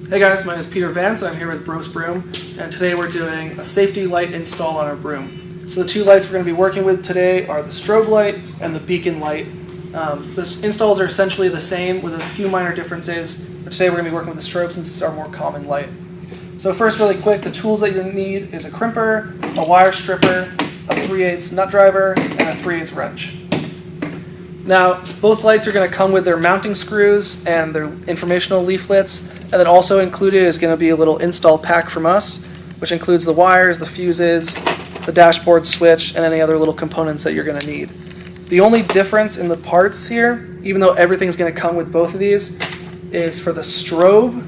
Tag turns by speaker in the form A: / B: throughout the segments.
A: Hey guys, my name is Peter Vance. I'm here with Broce Broom, and today we're doing a safety light install on our broom. So the two lights we're going to be working with today are the strobe light and the beacon light. The installs are essentially the same with a few minor differences, but today we're going to be working with the strobe since it's our more common light. So first, really quick, the tools that you're going to need is a crimper, a wire stripper, a 3/8 nut driver, and a 3/8 wrench. Now, both lights are going to come with their mounting screws and their informational leaflets, and then also included is going to be a little install pack from us, which includes the wires, the fuses, the dashboard switch, and any other little components that you're going to need. The only difference in the parts here, even though everything's going to come with both of these, is for the strobe,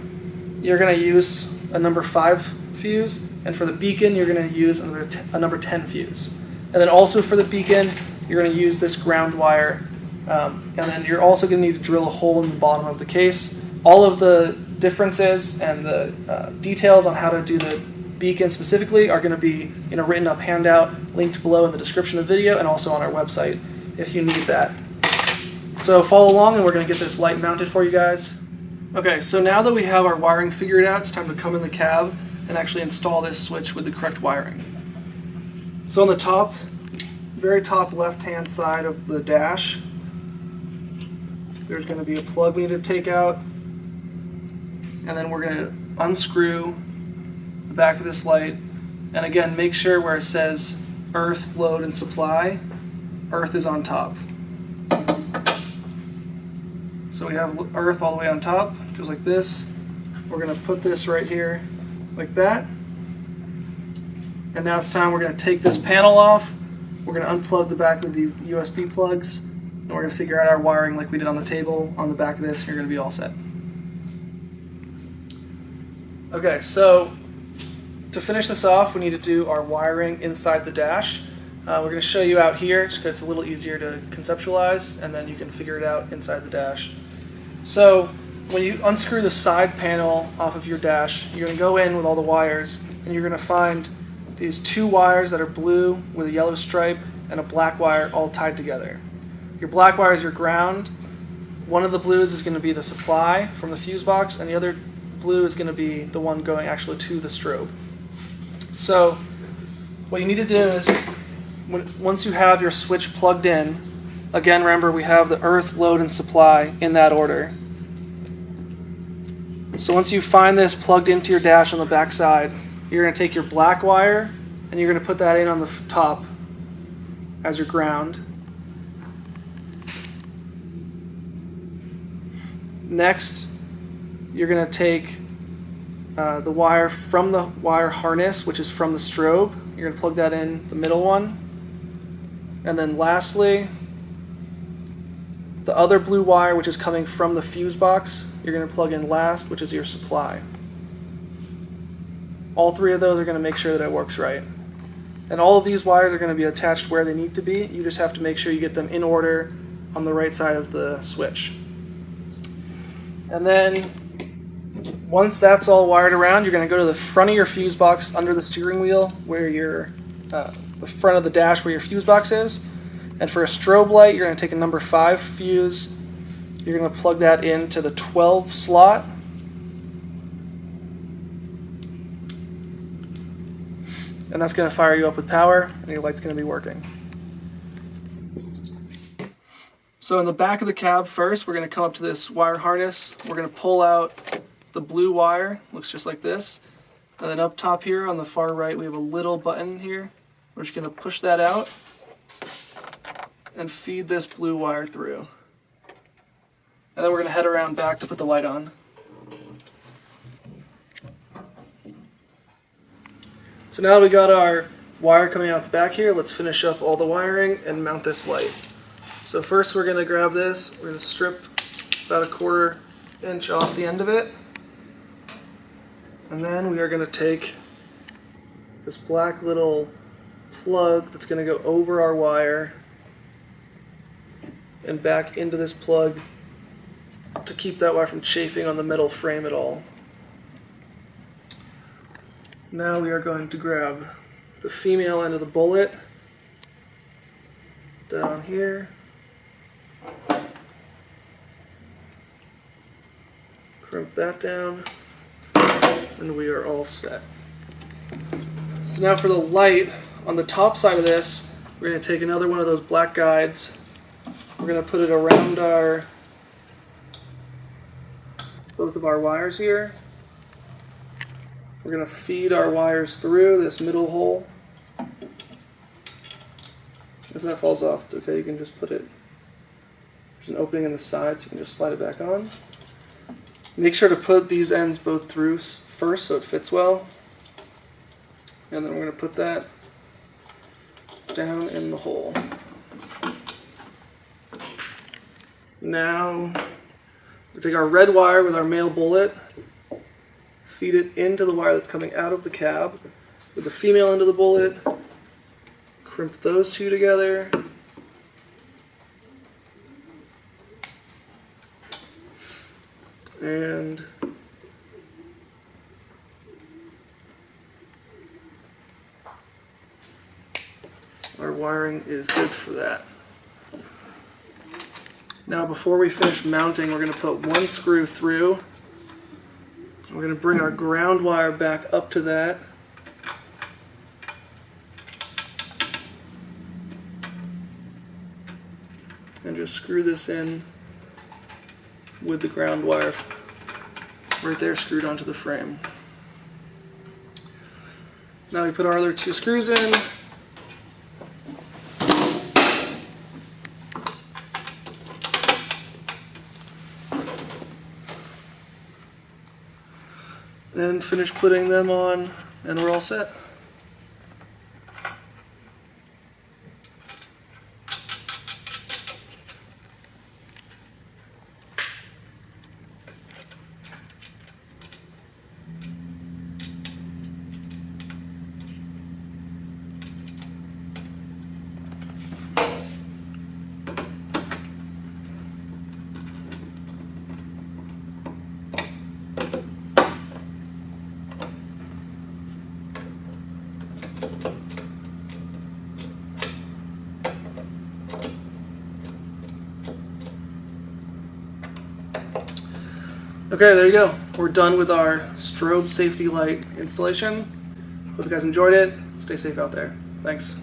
A: you're going to use a number 5 fuse, and for the beacon, you're going to use a number 10 fuse. And then also for the beacon, you're going to use this ground wire. And then you're also going to need to drill a hole in the bottom of the case. All of the differences and the details on how to do the beacon specifically are going to be in a written up handout linked below in the description of the video and also on our website if you need that. So follow along and we're going to get this light mounted for you guys. Okay, so now that we have our wiring figured out, it's time to come in the cab and actually install this switch with the correct wiring. So on the top, very top left hand side of the dash, there's going to be a plug we need to take out, and then we're going to unscrew the back of this light, and again make sure where it says earth, load, and supply, earth is on top. So we have earth all the way on top, just like this. We're going to put this right here like that, and now it's time we're going to take this panel off. We're going to unplug the back of these USB plugs, and we're going to figure out our wiring like we did on the table on the back of this, and you're going to be all set. Okay, so to finish this off, we need to do our wiring inside the dash. We're going to show you out here just because it's a little easier to conceptualize, and then you can figure it out inside the dash. So when you unscrew the side panel off of your dash, you're going to go in with all the wires, and you're going to find these 2 wires that are blue with a yellow stripe and a black wire all tied together. Your black wire is your ground. One of the blues is going to be the supply from the fuse box, and the other blue is going to be the one going actually to the strobe. So what you need to do is, once you have your switch plugged in, again remember we have the earth, load, and supply in that order. So once you find this plugged into your dash on the back side, you're going to take your black wire and you're going to put that in on the top as your ground. Next, you're going to take the wire from the wire harness, which is from the strobe. You're going to plug that in the middle one. And then lastly, the other blue wire, which is coming from the fuse box, you're going to plug in last, which is your supply. All 3 of those are going to make sure that it works right. And all of these wires are going to be attached where they need to be. You just have to make sure you get them in order on the right side of the switch. And then once that's all wired around, you're going to go to the front of your fuse box under the steering wheel where the front of the dash where your fuse box is. And for a strobe light, you're going to take a number 5 fuse. You're going to plug that into the 12 slot. And that's going to fire you up with power, and your light's going to be working. So in the back of the cab first, we're going to come up to this wire harness. We're going to pull out the blue wire, looks just like this. And then up top here on the far right, we have a little button here. We're just going to push that out and feed this blue wire through. And then we're going to head around back to put the light on. So now that we got our wire coming out the back here, let's finish up all the wiring and mount this light. So first we're going to grab this, we're going to strip about 1/4 inch off the end of it, and then we are going to take this black little plug that's going to go over our wire and back into this plug to keep that wire from chafing on the metal frame at all. Now we are going to grab the female end of the bullet, put that on here, crimp that down, And we are all set. So now for the light, on the top side of this, we're going to take another one of those black guides. We're going to put it around both of our wires here. We're going to feed our wires through this middle hole. If that falls off, it's okay, you can just put it, there's an opening in the side so you can just slide it back on. Make sure to put these ends both through first so it fits well. And then we're going to put that down in the hole. Now, we'll take our red wire with our male bullet, feed it into the wire that's coming out of the cab with the female end of the bullet, crimp those two together, and our wiring is good for that. Now before we finish mounting, we're going to put one screw through. We're going to bring our ground wire back up to that. And just screw this in with the ground wire right there screwed onto the frame. Now we put our other two screws in. Then finish putting them on, and we're all set. Okay, there you go. We're done with our strobe safety light installation. Hope you guys enjoyed it. Stay safe out there. Thanks.